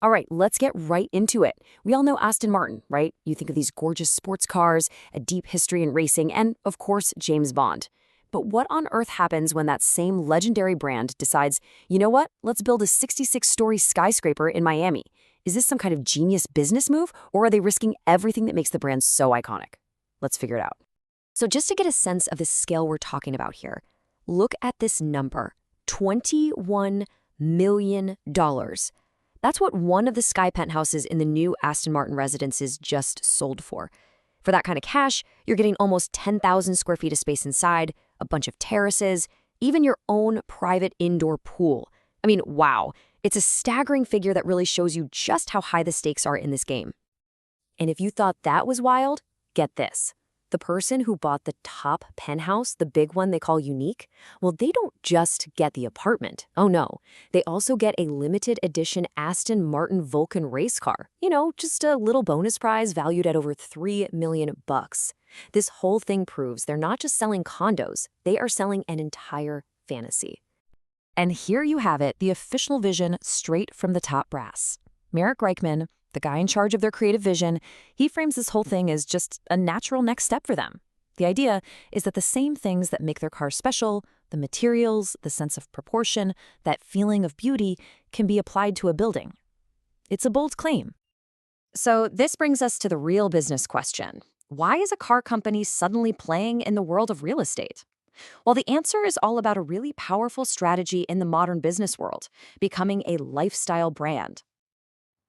All right, let's get right into it. We all know Aston Martin, right? You think of these gorgeous sports cars, a deep history in racing, and, of course, James Bond. But what on earth happens when that same legendary brand decides, you know what, let's build a 66-story skyscraper in Miami? Is this some kind of genius business move, or are they risking everything that makes the brand so iconic? Let's figure it out. So just to get a sense of the scale we're talking about here, look at this number, $21 million. That's what one of the sky penthouses in the new Aston Martin Residences just sold for. For that kind of cash, you're getting almost 10,000 square feet of space inside, a bunch of terraces, even your own private indoor pool. I mean, wow. It's a staggering figure that really shows you just how high the stakes are in this game. And if you thought that was wild, get this. The person who bought the top penthouse, the big one they call unique, well, they don't just get the apartment. Oh no, they also get a limited edition Aston Martin Vulcan race car. You know, just a little bonus prize valued at over $3 million. This whole thing proves they're not just selling condos, they are selling an entire fantasy. And here you have it, the official vision straight from the top brass. Merrick Reichman, the guy in charge of their creative vision, he frames this whole thing as just a natural next step for them. The idea is that the same things that make their cars special, the materials, the sense of proportion, that feeling of beauty, can be applied to a building. It's a bold claim. So this brings us to the real business question. Why is a car company suddenly playing in the world of real estate? Well, the answer is all about a really powerful strategy in the modern business world, becoming a lifestyle brand.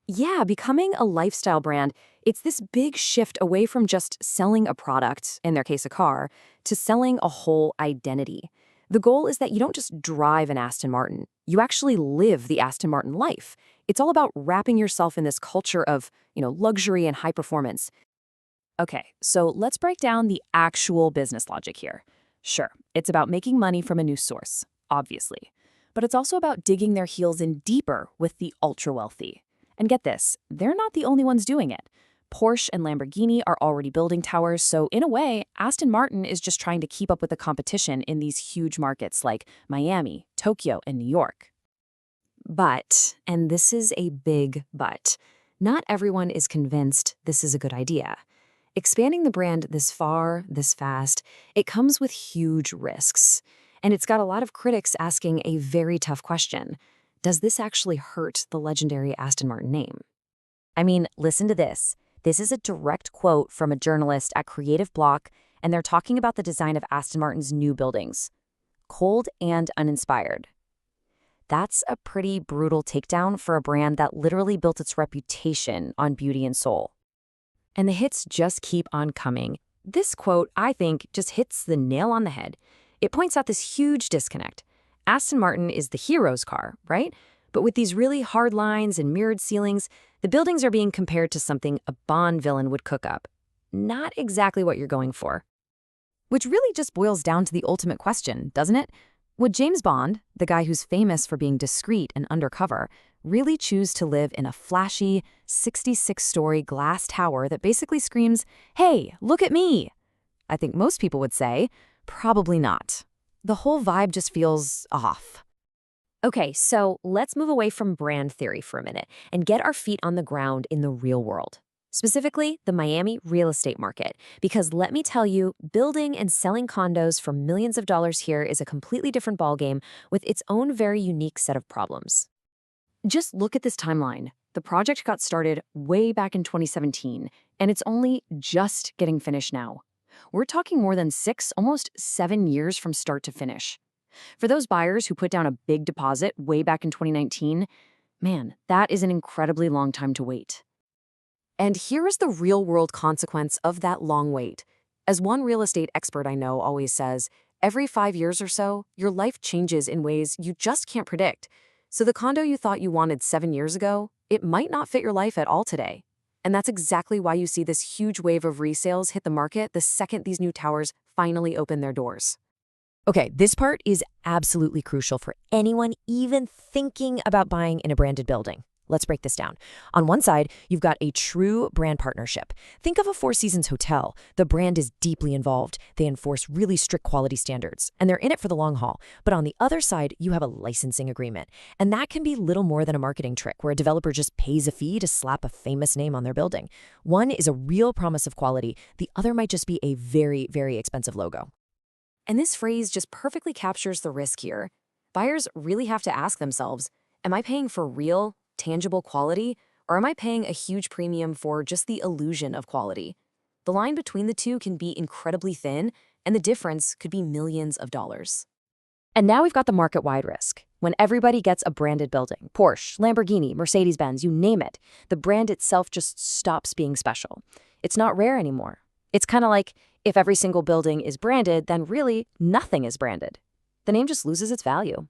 Yeah, becoming a lifestyle brand, it's this big shift away from just selling a product, in their case a car, to selling a whole identity. The goal is that you don't just drive an Aston Martin, you actually live the Aston Martin life. It's all about wrapping yourself in this culture of, luxury and high performance. Okay, so let's break down the actual business logic here. Sure, it's about making money from a new source, obviously. But it's also about digging their heels in deeper with the ultra-wealthy. And get this, they're not the only ones doing it. Porsche and Lamborghini are already building towers, so in a way, Aston Martin is just trying to keep up with the competition in these huge markets like Miami, Tokyo, and New York. But, and this is a big but, not everyone is convinced this is a good idea. Expanding the brand this far, this fast, it comes with huge risks. And it's got a lot of critics asking a very tough question. Does this actually hurt the legendary Aston Martin name? I mean, listen to this. This is a direct quote from a journalist at Creative Block, and they're talking about the design of Aston Martin's new buildings. Cold and uninspired. That's a pretty brutal takedown for a brand that literally built its reputation on beauty and soul. And the hits just keep on coming. This quote, I think, just hits the nail on the head. It points out this huge disconnect. Aston Martin is the hero's car, right? But with these really hard lines and mirrored ceilings, the buildings are being compared to something a Bond villain would cook up. Not exactly what you're going for. Which really just boils down to the ultimate question, doesn't it? Would James Bond, the guy who's famous for being discreet and undercover, really choose to live in a flashy, 66-story glass tower that basically screams, "Hey, look at me"? I think most people would say, probably not. The whole vibe just feels off. Okay, so let's move away from brand theory for a minute and get our feet on the ground in the real world. Specifically, the Miami real estate market. Because let me tell you, building and selling condos for millions of dollars here is a completely different ballgame with its own very unique set of problems. Just look at this timeline. The project got started way back in 2017, and it's only just getting finished now. We're talking more than 6, almost 7 years from start to finish. For those buyers who put down a big deposit way back in 2019, man, that is an incredibly long time to wait. And here is the real-world consequence of that long wait. As one real estate expert I know always says, every 5 years or so, your life changes in ways you just can't predict. So the condo you thought you wanted 7 years ago, it might not fit your life at all today. And that's exactly why you see this huge wave of resales hit the market the second these new towers finally open their doors. Okay, this part is absolutely crucial for anyone even thinking about buying in a branded building. Let's break this down. On one side, you've got a true brand partnership. Think of a Four Seasons hotel. The brand is deeply involved. They enforce really strict quality standards, and they're in it for the long haul. But on the other side, you have a licensing agreement. And that can be little more than a marketing trick where a developer just pays a fee to slap a famous name on their building. One is a real promise of quality. The other might just be a very, very expensive logo. And this phrase just perfectly captures the risk here. Buyers really have to ask themselves, am I paying for real, tangible quality, or am I paying a huge premium for just the illusion of quality? The line between the two can be incredibly thin, and the difference could be millions of dollars. And now we've got the market-wide risk. When everybody gets a branded building, Porsche, Lamborghini, Mercedes-Benz, you name it, the brand itself just stops being special. It's not rare anymore. It's kind of like if every single building is branded, then really nothing is branded. The name just loses its value.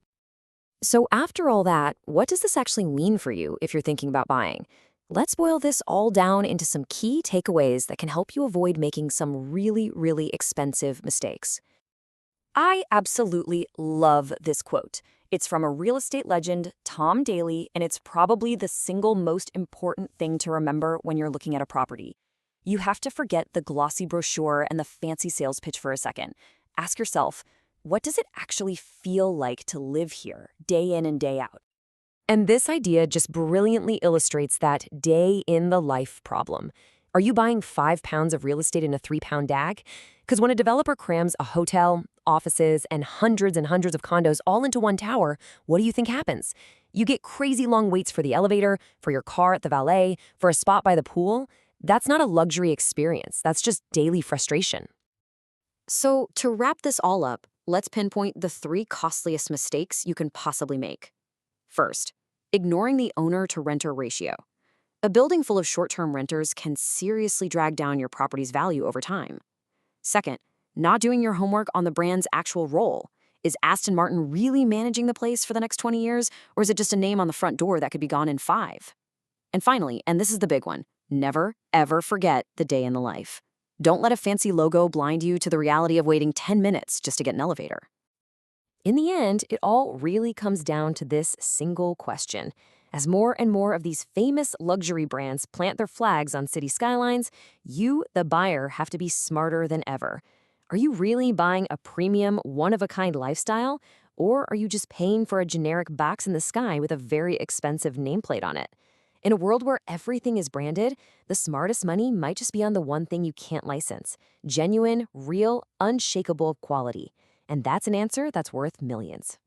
So after all that, what does this actually mean for you if you're thinking about buying? Let's boil this all down into some key takeaways that can help you avoid making some really, really expensive mistakes. I absolutely love this quote. It's from a real estate legend, Tom Daly, and it's probably the single most important thing to remember when you're looking at a property. You have to forget the glossy brochure and the fancy sales pitch for a second. Ask yourself, what does it actually feel like to live here, day in and day out? And this idea just brilliantly illustrates that day-in-the-life problem. Are you buying 5 pounds of real estate in a 3-pound dag? Because when a developer crams a hotel, offices, and hundreds of condos all into one tower, what do you think happens? You get crazy long waits for the elevator, for your car at the valet, for a spot by the pool. That's not a luxury experience. That's just daily frustration. So to wrap this all up, let's pinpoint the 3 costliest mistakes you can possibly make. First, ignoring the owner-to-renter ratio. A building full of short-term renters can seriously drag down your property's value over time. Second, not doing your homework on the brand's actual role. Is Aston Martin really managing the place for the next 20 years, or is it just a name on the front door that could be gone in 5? And finally, and this is the big one, never, ever forget the day in the life. Don't let a fancy logo blind you to the reality of waiting 10 minutes just to get an elevator. In the end, it all really comes down to this single question. As more and more of these famous luxury brands plant their flags on city skylines, you, the buyer, have to be smarter than ever. Are you really buying a premium, one-of-a-kind lifestyle, or are you just paying for a generic box in the sky with a very expensive nameplate on it? In a world where everything is branded, the smartest money might just be on the one thing you can't license: genuine, real, unshakable quality. And that's an answer that's worth millions.